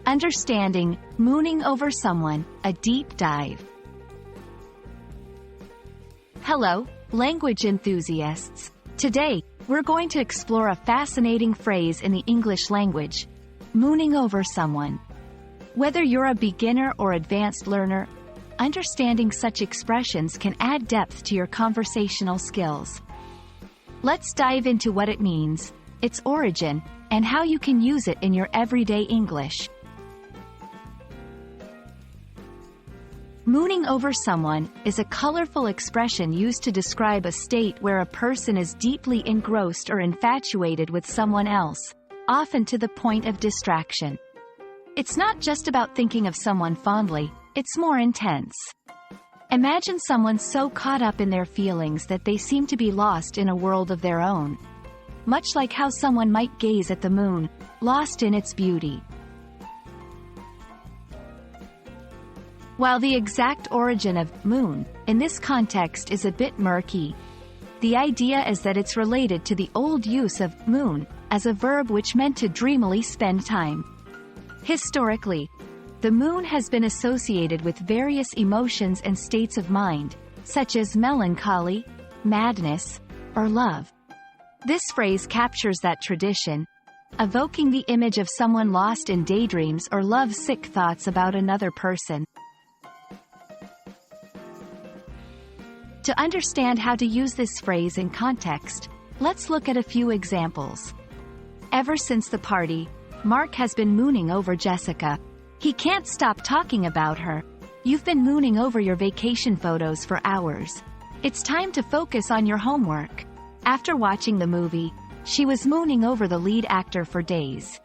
Understanding, mooning over someone, a deep dive. Hello, language enthusiasts. Today, we're going to explore a fascinating phrase in the English language, mooning over someone. Whether you're a beginner or advanced learner, understanding such expressions can add depth to your conversational skills. Let's dive into what it means, its origin, and how you can use it in your everyday English. Mooning over someone is a colorful expression used to describe a state where a person is deeply engrossed or infatuated with someone else, often to the point of distraction. It's not just about thinking of someone fondly, it's more intense. Imagine someone so caught up in their feelings that they seem to be lost in a world of their own. Much like how someone might gaze at the moon, lost in its beauty. While the exact origin of moon, in this context is a bit murky, the idea is that it's related to the old use of moon as a verb which meant to dreamily spend time. Historically, the moon has been associated with various emotions and states of mind, such as melancholy, madness, or love. This phrase captures that tradition, evoking the image of someone lost in daydreams or love-sick thoughts about another person. To understand how to use this phrase in context, let's look at a few examples. Ever since the party, Mark has been mooning over Jessica. He can't stop talking about her. You've been mooning over your vacation photos for hours. It's time to focus on your homework. After watching the movie, she was mooning over the lead actor for days.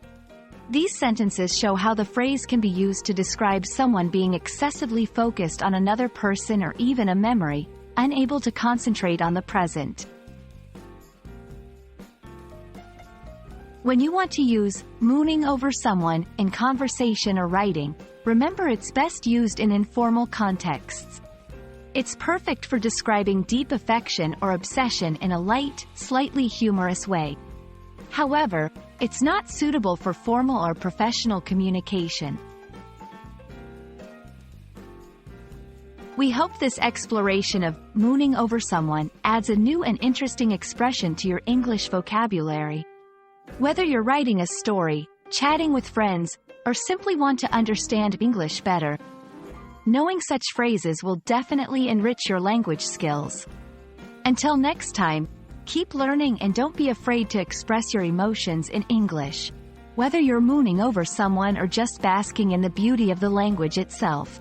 These sentences show how the phrase can be used to describe someone being excessively focused on another person or even a memory, unable to concentrate on the present. When you want to use mooning over someone in conversation or writing, remember it's best used in informal contexts. It's perfect for describing deep affection or obsession in a light, slightly humorous way. However, it's not suitable for formal or professional communication. We hope this exploration of mooning over someone adds a new and interesting expression to your English vocabulary. Whether you're writing a story, chatting with friends, or simply want to understand English better, knowing such phrases will definitely enrich your language skills. Until next time, keep learning and don't be afraid to express your emotions in English, whether you're mooning over someone or just basking in the beauty of the language itself.